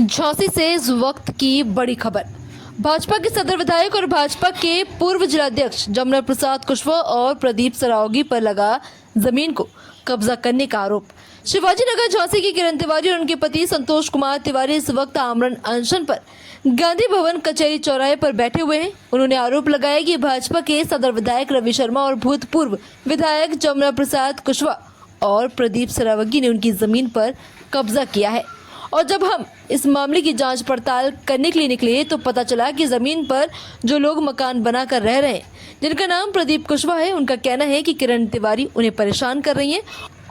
झांसी से इस वक्त की बड़ी खबर। भाजपा के सदर विधायक और भाजपा के पूर्व जिलाध्यक्ष जमुना प्रसाद कुशवाहा और प्रदीप सरावगी पर लगा जमीन को कब्जा करने का आरोप। शिवाजी नगर झांसी की किरण तिवारी और उनके पति संतोष कुमार तिवारी इस वक्त आमरण अनशन पर गांधी भवन कचहरी चौराहे पर बैठे हुए हैं। उन्होंने आरोप लगाया कि भाजपा के सदर विधायक रवि शर्मा और भूतपूर्व विधायक जमुना प्रसाद कुशवाहा और प्रदीप सरावगी ने उनकी जमीन पर कब्जा किया है। और जब हम इस मामले की जांच पड़ताल करने के लिए निकले तो पता चला कि जमीन पर जो लोग मकान बनाकर रह रहे हैं, जिनका नाम प्रदीप कुशवाहा है, उनका कहना है कि किरण तिवारी उन्हें परेशान कर रही हैं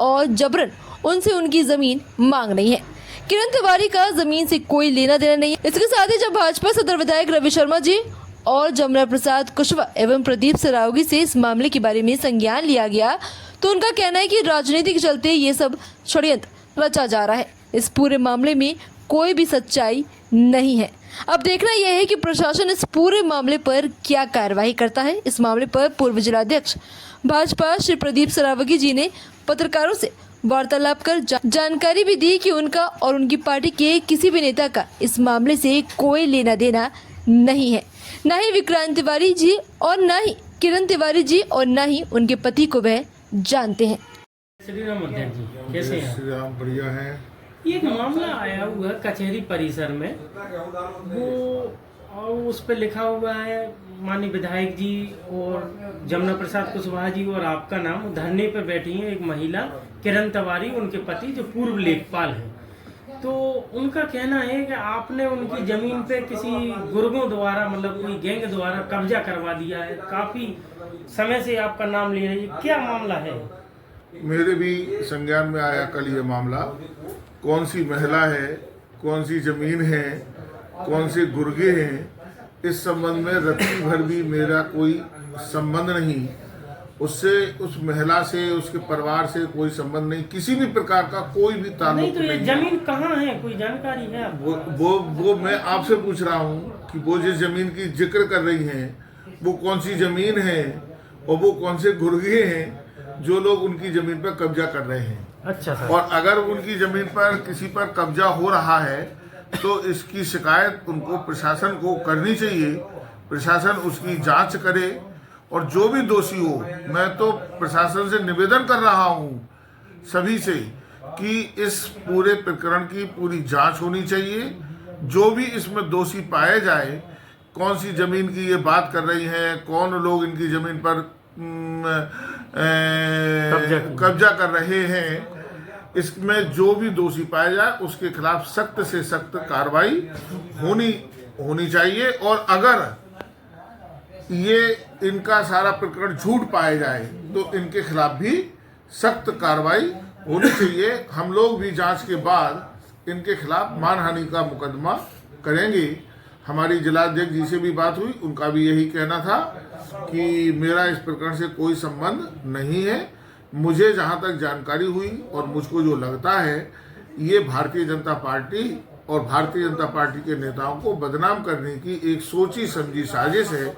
और जबरन उनसे उनकी जमीन मांग रही है। किरण तिवारी का जमीन से कोई लेना देना नहीं है। इसके साथ ही जब भाजपा सदर विधायक रवि शर्मा जी और जमुना प्रसाद कुशवाहा एवं प्रदीप सरावगी से इस मामले के बारे में संज्ञान लिया गया तो उनका कहना है कि राजनीति के चलते ये सब षड्यंत्र रचा जा रहा है। इस पूरे मामले में कोई भी सच्चाई नहीं है। अब देखना यह है कि प्रशासन इस पूरे मामले पर क्या कार्रवाई करता है। इस मामले पर पूर्व जिलाध्यक्ष भाजपा श्री प्रदीप सरावगी जी ने पत्रकारों से वार्तालाप कर जानकारी भी दी कि उनका और उनकी पार्टी के किसी भी नेता का इस मामले से कोई लेना देना नहीं है। न ही विक्रांत तिवारी जी और न ही किरण तिवारी जी और न ही उनके पति को वह जानते हैं। श्री राम अध्यक्ष जी, कैसे हैं? श्री राम बढ़िया है। एक मामला आया हुआ है कचहरी परिसर में, वो और उस पर लिखा हुआ है माननीय विधायक जी और जमुना प्रसाद कुशवाहा जी और आपका नाम। धरने पर बैठी है एक महिला किरण तिवारी, उनके पति जो पूर्व लेखपाल हैं। तो उनका कहना है कि आपने उनकी जमीन पे किसी गुर्गों द्वारा, मतलब कोई गैंग द्वारा कब्जा करवा दिया है। काफी समय से आपका नाम ले रही है, क्या मामला है? मेरे भी संज्ञान में आया कल ये मामला। कौन सी महिला है, कौन सी जमीन है, कौन से गुर्गे हैं, इस संबंध में रत्ती भर भी मेरा कोई संबंध नहीं। उससे, उस महिला से, उसके परिवार से कोई संबंध नहीं, किसी भी प्रकार का कोई भी ताल्लुक नहीं। तो ये जमीन कहाँ है, कोई जानकारी है आपको? वो मैं आपसे पूछ रहा हूँ कि वो जिस जमीन की जिक्र कर रही हैं वो कौन सी जमीन है और वो कौन से गुर्गे हैं जो लोग उनकी जमीन पर कब्जा कर रहे हैं। अच्छा सर। और अगर उनकी जमीन पर किसी पर कब्जा हो रहा है तो इसकी शिकायत उनको प्रशासन को करनी चाहिए। प्रशासन उसकी जांच करे और जो भी दोषी हो, मैं तो प्रशासन से निवेदन कर रहा हूँ सभी से कि इस पूरे प्रकरण की पूरी जांच होनी चाहिए। जो भी इसमें दोषी पाए जाए, कौन सी जमीन की ये बात कर रही हैं, कौन लोग इनकी जमीन पर कब्जा कर रहे हैं, इसमें जो भी दोषी पाया जाए उसके खिलाफ सख्त से सख्त कार्रवाई होनी चाहिए। और अगर ये इनका सारा प्रकरण झूठ पाया जाए तो इनके खिलाफ भी सख्त कार्रवाई होनी चाहिए। हम लोग भी जांच के बाद इनके खिलाफ मानहानि का मुकदमा करेंगे। हमारी जिलाध्यक्ष जी से भी बात हुई, उनका भी यही कहना था कि मेरा इस प्रकरण से कोई संबंध नहीं है। मुझे जहां तक जानकारी हुई और मुझको जो लगता है, ये भारतीय जनता पार्टी और भारतीय जनता पार्टी के नेताओं को बदनाम करने की एक सोची समझी साजिश है।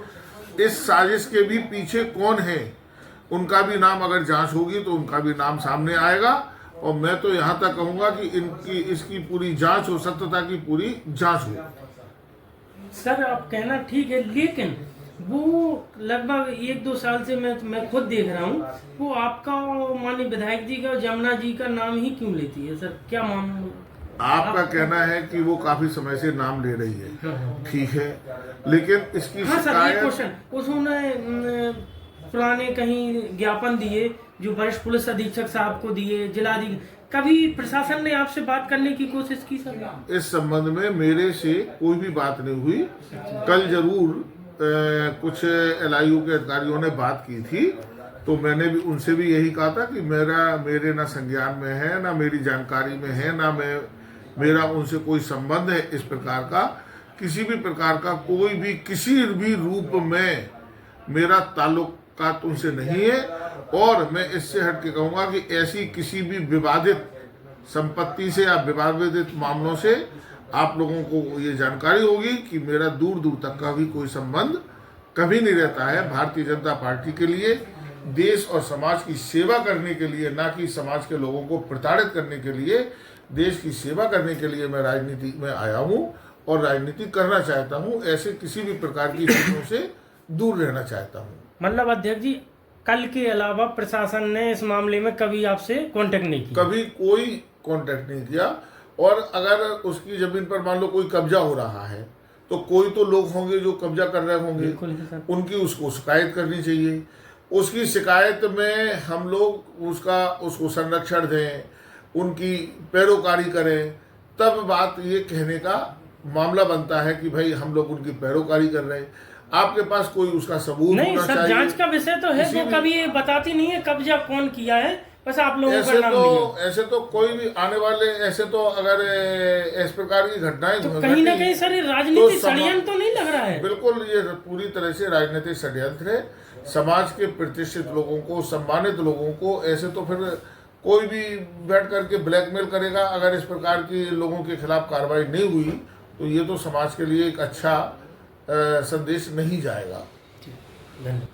इस साजिश के भी पीछे कौन है, उनका भी नाम अगर जांच होगी तो उनका भी नाम सामने आएगा। और मैं तो यहाँ तक कहूँगा कि इसकी पूरी जांच हो, सत्यता की पूरी जांच हो। सर आप कहना ठीक है, लेकिन वो लगभग 1-2 साल से मैं खुद देख रहा हूँ, वो आपका माननीय विधायक जी का और जमुना जी का नाम ही क्यों लेती है सर? क्या मामला? आपका कहना है कि वो काफी समय से नाम ले रही है, ठीक है, लेकिन इसकी शिकायत उसने पुराने कहीं ज्ञापन दिए, जो वरिष्ठ पुलिस अधीक्षक साहब को दिए, जिलाधिकारी, कभी प्रशासन ने आपसे बात करने की कोशिश की सर? इस संबंध में मेरे से कोई भी बात नहीं हुई। कल जरूर कुछ LIU के अधिकारियों ने बात की थी, तो मैंने भी उनसे भी यही कहा था कि मेरे ना संज्ञान में है, ना मेरी जानकारी में है, ना मेरा उनसे कोई संबंध है। इस प्रकार का किसी भी प्रकार का कोई भी किसी भी रूप में मेरा ताल्लुकात उनसे नहीं है। और मैं इससे हट के कहूँगा कि ऐसी किसी भी विवादित संपत्ति से या विवादित मामलों से आप लोगों को ये जानकारी होगी कि मेरा दूर दूर तक का भी कोई संबंध कभी नहीं रहता है। भारतीय जनता पार्टी के लिए देश और समाज की सेवा करने के लिए, ना कि समाज के लोगों को प्रताड़ित करने के लिए, देश की सेवा करने के लिए मैं राजनीति में आया हूँ और राजनीति करना चाहता हूँ। ऐसे किसी भी प्रकार की चीजों से दूर रहना चाहता हूँ। मतलब अध्यक्ष जी, कल के अलावा प्रशासन ने इस मामले में कभी आपसे कांटेक्ट नहीं किया? कभी कोई कांटेक्ट नहीं किया। और अगर उसकी जमीन पर मान लो कोई कब्जा हो रहा है तो कोई तो लोग होंगे जो कब्जा कर रहे होंगे, बिल्कुल है सर। उनकी उसको शिकायत करनी चाहिए। उसकी शिकायत में हम लोग उसको संरक्षण दें, उनकी पैरोकारी करें, तब बात ये कहने का मामला बनता है कि भाई हम लोग उनकी पैरोकारी कर रहे हैं। आपके पास कोई उसका सबूत नहीं होना सर, चाहिए। जांच का विषय तो है, वो कभी ये बताती नहीं है कब्जा कौन किया है, बस आप लोगों का नाम लिया। ऐसे तो कोई भी आने वाले, ऐसे तो अगर इस प्रकार की घटनाएं तो कहीं ना कहीं सर ये राजनीतिक षड्यंत्र तो नहीं लग रहा है? बिल्कुल, ये पूरी तरह से राजनीतिक षड्यंत्र है। समाज के प्रतिष्ठित लोगों को, सम्मानित लोगों को ऐसे तो फिर कोई भी बैठ करके ब्लैकमेल करेगा। अगर इस प्रकार की लोगों के खिलाफ कार्रवाई नहीं हुई तो ये तो समाज के लिए एक अच्छा संदेश नहीं जाएगा। धन्यवाद।